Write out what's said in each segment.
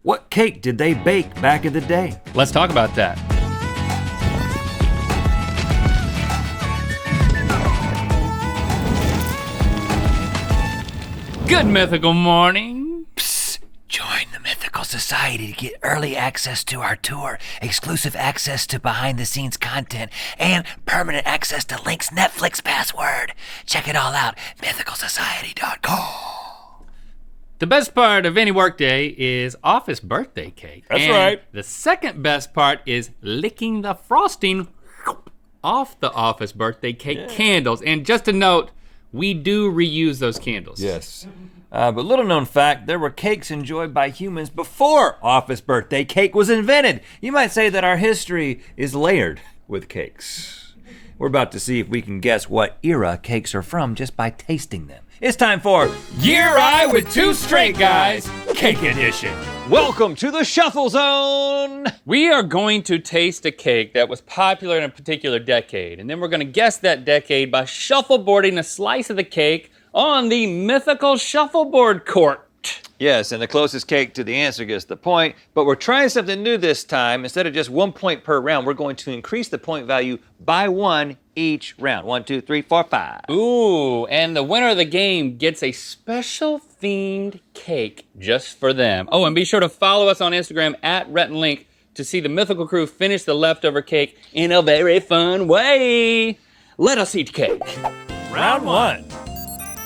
What cake did they bake back in the day? Let's talk about that. Good mythical morning. Psst, join the Mythical Society to get early access to our tour, exclusive access to behind-the-scenes content, and permanent access to Link's Netflix password. Check it all out, mythicalsociety.com. The best part of any workday is office birthday cake. That's right. The second best part is licking the frosting off the office birthday cake candles. And just a note, we do reuse those candles. Yes. But little known fact, there were cakes enjoyed by humans before office birthday cake was invented. You might say that our history is layered with cakes. We're about to see if we can guess what era cakes are from just by tasting them. It's time for Year I with Two Straight Guys, Cake Edition. Welcome to the Shuffle Zone. We are going to taste a cake that was popular in a particular decade, and then we're gonna guess that decade by shuffleboarding a slice of the cake on the mythical shuffleboard court. Yes, and the closest cake to the answer gets the point, but we're trying something new this time. Instead of just 1 point per round, we're going to increase the point value by 1 each round. 1, 2, 3, 4, 5. Ooh, and the winner of the game gets a special themed cake just for them. Oh, and be sure to follow us on Instagram at Rhett and Link to see the mythical crew finish the leftover cake in a very fun way. Let us eat cake. Round 1.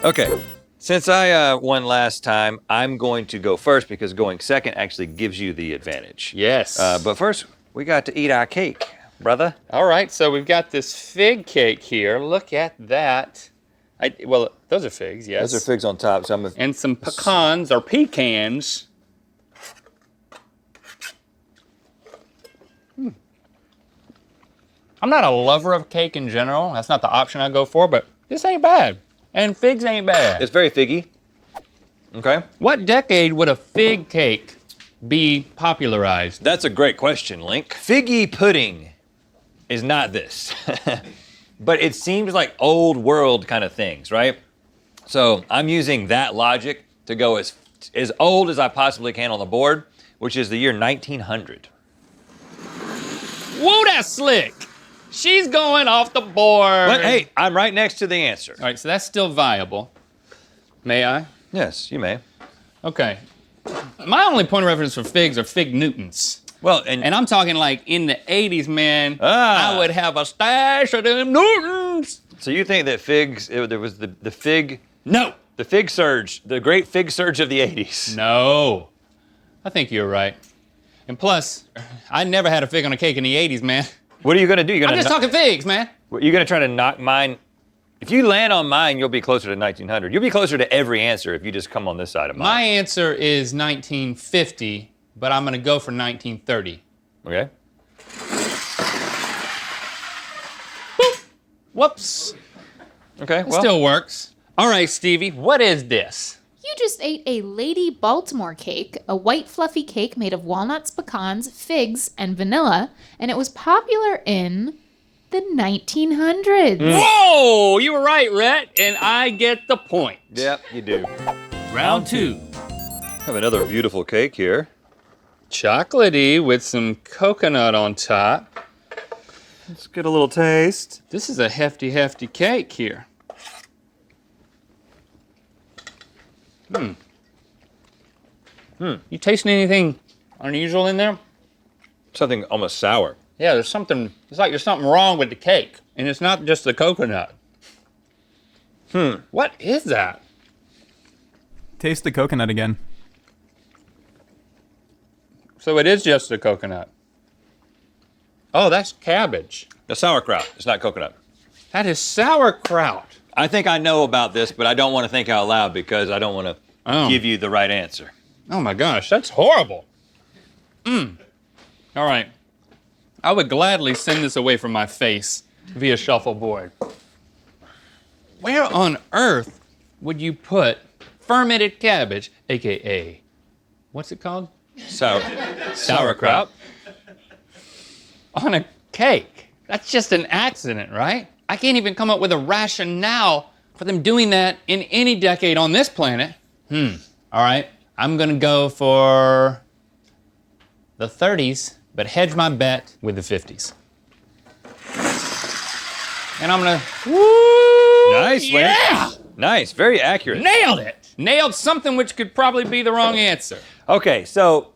Okay, since I won last time, I'm going to go first because going second actually gives you the advantage. Yes. But first, we got to eat our cake, brother. All right, so we've got this fig cake here. Look at that. Well, those are figs, yes. Those are figs on top, so And some pecans or pecans. I'm not a lover of cake in general. That's not the option I go for, but this ain't bad. And figs ain't bad. It's very figgy. Okay. What decade would a fig cake be popularized? That's a great question, Link. Figgy pudding is not this. But it seems like old world kind of things, right? So I'm using that logic to go as old as I possibly can on the board, which is the year 1900. Whoa, that's slick. She's going off the board. But hey, I'm right next to the answer. All right, so that's still viable. May I? Yes, you may. Okay. My only point of reference for figs are fig Newtons. Well, And I'm talking like in the 80s, man, I would have a stash of them Newtons. So you think that there was the fig... No. The fig surge, the great fig surge of the 80s. No. I think you're right. And plus, I never had a fig on a cake in the 80s, man. What are you gonna do? I'm just talking figs, man. You're gonna try to knock mine. If you land on mine, you'll be closer to 1900. You'll be closer to every answer if you just come on this side of mine. My answer is 1950, but I'm gonna go for 1930. Okay. Boop. Whoops. Okay, It still works. All right, Stevie, what is this? You just ate a Lady Baltimore cake, a white fluffy cake made of walnuts, pecans, figs, and vanilla, and it was popular in the 1900s. Whoa, you were right, Rhett, and I get the point. Yep, you do. Round 2. Have another beautiful cake here. Chocolatey with some coconut on top. Let's get a little taste. This is a hefty, hefty cake here. You tasting anything unusual in there? Something almost sour. Yeah, it's like there's something wrong with the cake, and it's not just the coconut. What is that? Taste the coconut again. So it is just the coconut. Oh, that's cabbage. The sauerkraut. It's not coconut. That is sauerkraut. I think I know about this, but I don't want to think out loud because I don't want to give you the right answer. Oh my gosh, that's horrible. All right. I would gladly send this away from my face via shuffleboard. Where on earth would you put fermented cabbage, AKA, what's it called? Sauerkraut. On a cake? That's just an accident, right? I can't even come up with a rationale for them doing that in any decade on this planet. All right, I'm gonna go for the 30s, but hedge my bet with the 50s. And I'm gonna, Nice, Link. yeah! Nice, very accurate. Nailed it! Nailed something which could probably be the wrong answer. Okay, so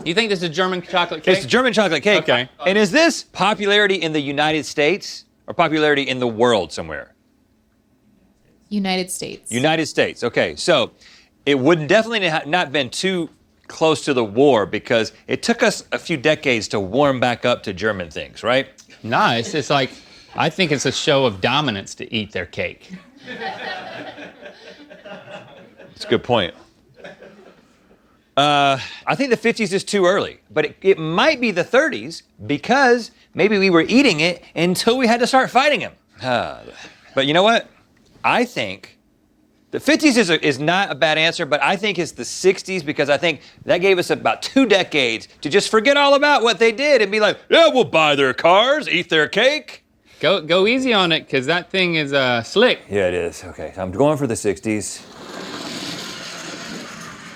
You think this is German chocolate cake? it's German chocolate cake. Okay. And is this popularity in the United States or popularity in the world somewhere? United States. United States. Okay, so it would definitely not been too close to the war because it took us a few decades to warm back up to German things, right? Nice. It's like, I think it's a show of dominance to eat their cake. That's a good point. I think the 50s is too early, but it might be the 30s because maybe we were eating it until we had to start fighting them. But you know what? I think the 50s is not a bad answer, but I think it's the 60s because I think that gave us about 2 decades to just forget all about what they did and be like, yeah, we'll buy their cars, eat their cake. Go easy on it, because that thing is slick. Yeah, it is. Okay, so I'm going for the 60s.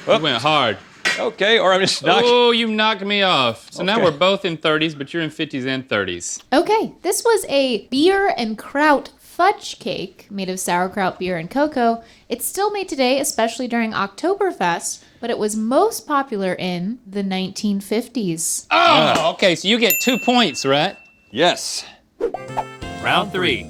You went hard. Okay, or I'm just not. Oh, you knocked me off. So now Okay. we're both in 30s, but you're in 50s and 30s. Okay, this was a beer and kraut fudge cake made of sauerkraut, beer, and cocoa. It's still made today, especially during Oktoberfest, but it was most popular in the 1950s. Oh, okay, so you get 2 points, right? Yes. Round 3.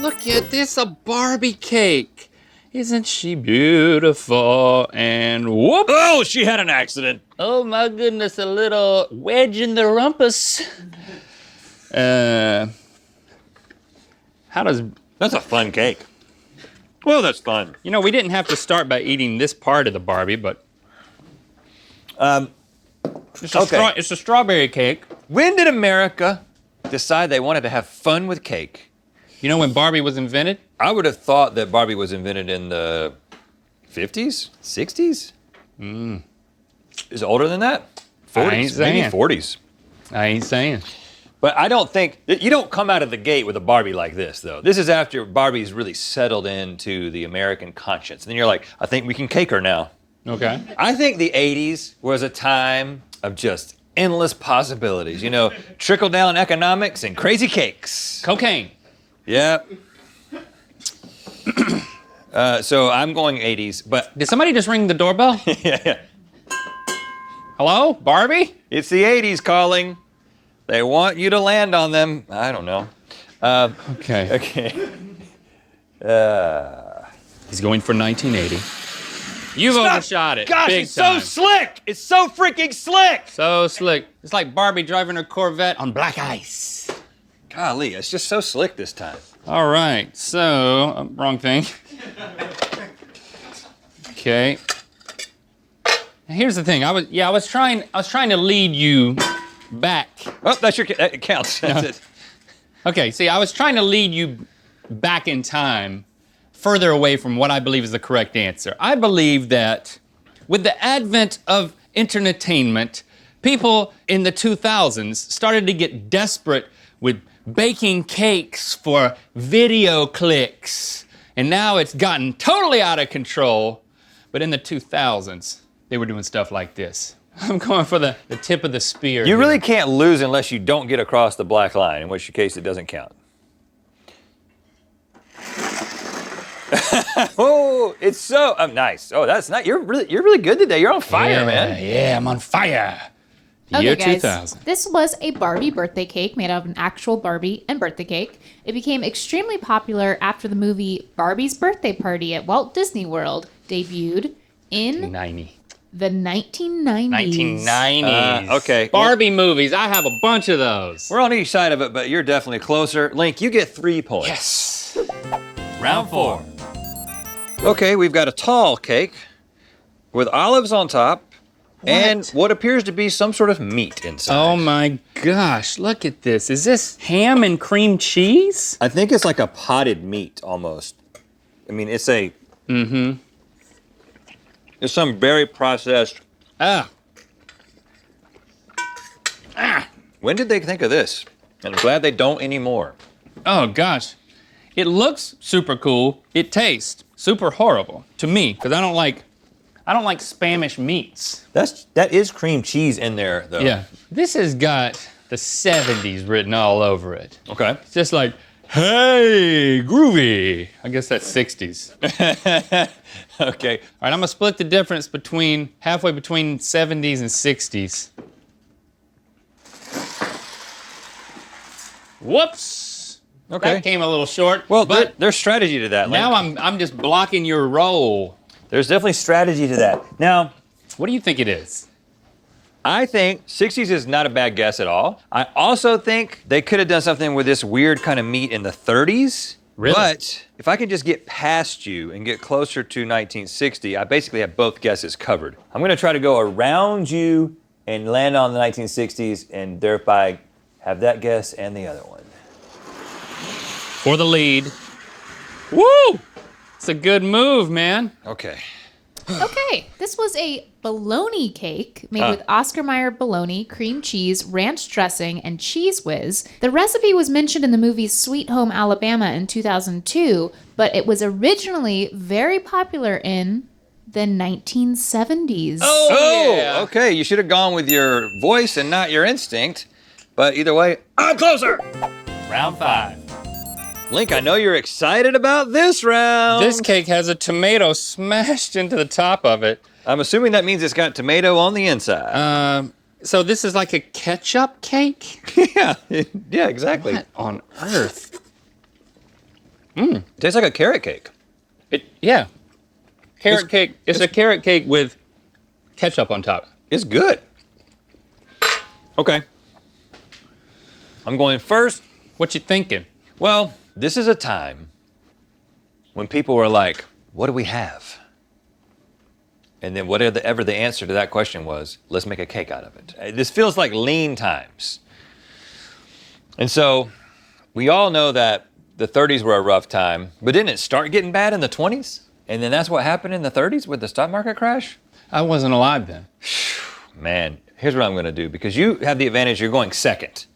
Look at this, a Barbie cake. Isn't she beautiful? And whoop! Oh, she had an accident. Oh my goodness, a little wedge in the rumpus. How does, That's a fun cake. Well, that's fun. you know, we didn't have to start by eating this part of the Barbie, but. It's it's a strawberry cake. When did America decide they wanted to have fun with cake? You know when Barbie was invented? I would have thought that Barbie was invented in the 50s, 60s. Is it older than that? 40s, ain't maybe saying. 40s. I ain't saying. But I don't think, you don't come out of the gate with a Barbie like this, though. This is after Barbie's really settled into the American conscience. And then you're like, I think we can cake her now. Okay. I think the 80s was a time of just endless possibilities. You know, trickle-down economics and crazy cakes. Cocaine. Yep. So I'm going 80s, but Did somebody just ring the doorbell? yeah, Hello, Barbie? it's the 80s calling. They want you to land on them. I don't know. Okay. Okay. He's going for 1980. You've overshot it. Gosh, Big it's time. so slick. It's so freaking slick. So slick. It's like Barbie driving her Corvette on black ice. Golly, it's just so slick this time. All right, so wrong thing. Okay. Now, here's the thing. I was trying to lead you back. Oh, that's your, it counts. That's it. Okay, see, I was trying to lead you back in time, further away from what I believe is the correct answer. I believe that with the advent of entertainment, people in the 2000s started to get desperate with baking cakes for video clicks. And now it's gotten totally out of control. But in the 2000s, they were doing stuff like this. I'm going for the tip of the spear. You here. really can't lose unless you don't get across the black line, in which case it doesn't count. Oh, it's so nice. Oh, that's not. You're really good today. You're on fire, man. Yeah, I'm on fire. The Okay, year guys, 2000. this was a Barbie birthday cake made out of an actual Barbie and birthday cake. It became extremely popular after the movie Barbie's Birthday Party at Walt Disney World debuted in 90. the 1990s. 1990s. Okay. Barbie movies. I have a bunch of those. We're on each side of it, but you're definitely closer. Link, you get 3 points. Yes. Round 4. Okay, we've got a tall cake with olives on top and what appears to be some sort of meat inside. Oh my gosh, look at this. Is this ham and cream cheese? I think it's like a potted meat almost. I mean, it's a. It's some very processed. Ah, When did they think of this? And I'm glad they don't anymore. oh gosh. It looks super cool. It tastes super horrible to me because I don't like I don't like Spanish meats. That is cream cheese in there, though. Yeah. This has got the 70s written all over it. Okay. It's just like, hey, groovy. I guess that's 60s. Okay. All right, I'm gonna split the difference halfway between 70s and 60s. Whoops. Okay. That came a little short. Well, but there's strategy to that. Link. now I'm just blocking your roll. There's definitely strategy to that. Now, What do you think it is? I think 60s is not a bad guess at all. I also think they could have done something with this weird kind of meat in the 30s. Really? But if I can just get past you and get closer to 1960, I basically have both guesses covered. I'm gonna try to go around you and land on the 1960s and thereby have that guess and the other one. For the lead. Woo! It's a good move, man. Okay. Okay, this was a bologna cake made with Oscar Mayer bologna, cream cheese, ranch dressing, and Cheese Whiz. The recipe was mentioned in the movie Sweet Home Alabama in 2002, but it was originally very popular in the 1970s. Oh, yeah. okay. You should have gone with your voice and not your instinct. But either way, I'm closer. Round 5. Link, I know you're excited about this round. This cake has a tomato smashed into the top of it. I'm assuming that means it's got tomato on the inside. So this is like a ketchup cake? Yeah, yeah, exactly. What on earth? Tastes like a carrot cake. Yeah. Carrot cake. It's a carrot cake with ketchup on top. It's good. Okay. I'm going first. What you thinking? Well, this is a time when people were like, what do we have? And then whatever the answer to that question was, let's make a cake out of it. This feels like lean times. And so we all know that the 30s were a rough time, but didn't it start getting bad in the 20s? And then that's what happened in the 30s with the stock market crash? I wasn't alive then. Man, here's what I'm gonna do, because you have the advantage, you're going second.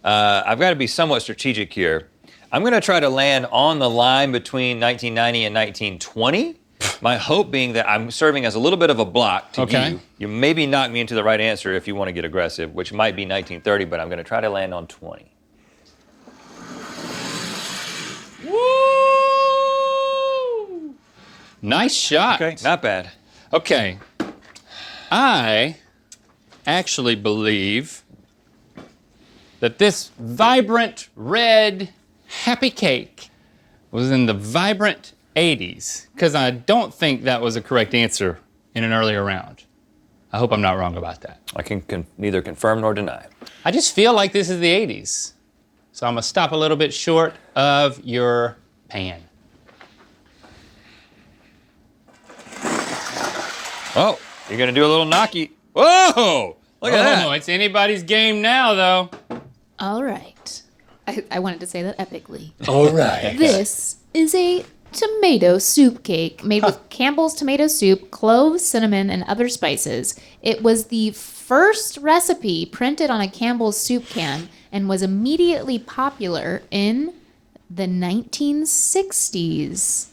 I've got to be somewhat strategic here. I'm going to try to land on the line between 1990 and 1920. My hope being that I'm serving as a little bit of a block to Okay. you. You maybe knock me into the right answer if you want to get aggressive, which might be 1930, but I'm going to try to land on 20. Woo! Nice shot. Okay, not bad. Okay. I actually believe that this vibrant red happy cake was in the vibrant 80s, because I don't think that was a correct answer in an earlier round. I hope I'm not wrong about that. I can neither confirm nor deny. I just feel like this is the 80s. So I'm gonna stop a little bit short of your pan. Oh, you're going to do a little knocky. Whoa! Look at that. Oh, it's anybody's game now, though. All right. I wanted to say that epically. All right. This is a tomato soup cake made with Campbell's tomato soup, cloves, cinnamon, and other spices. It was the first recipe printed on a Campbell's soup can and was immediately popular in the 1960s.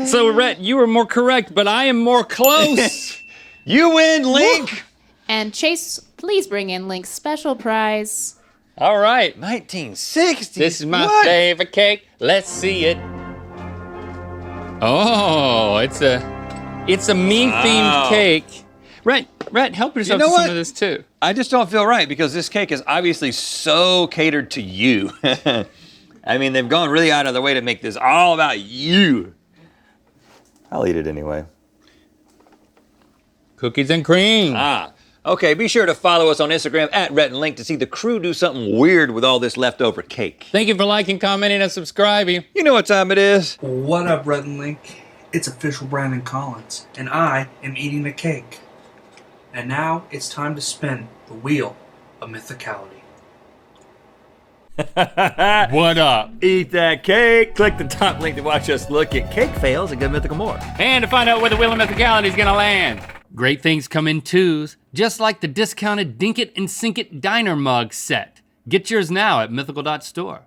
So, Rhett, you were more correct, but I am more close. You win, Link! And Chase, please bring in Link's special prize. All right. 1960. This is my What? favorite cake. Let's see it. Oh, it's a me-themed cake. Rhett, help yourself You know to some what? of this too. I just don't feel right because this cake is obviously so catered to you. I mean, they've gone really out of their way to make this all about you. I'll eat it anyway. Cookies and cream. Okay, be sure to follow us on Instagram at Rhett and Link to see the crew do something weird with all this leftover cake. Thank you for liking, commenting, and subscribing. You know what time it is. What up, Rhett and Link? It's official Brandon Collins, and I am eating the cake. And now it's time to spin the wheel of mythicality. What up? Eat that cake. Click the top link to watch us look at cake fails and get mythical more. And to find out where the Wheel of Mythicality is gonna land. Great things come in twos, just like the discounted Dink It and Sink It Diner Mug set. Get yours now at mythical.store.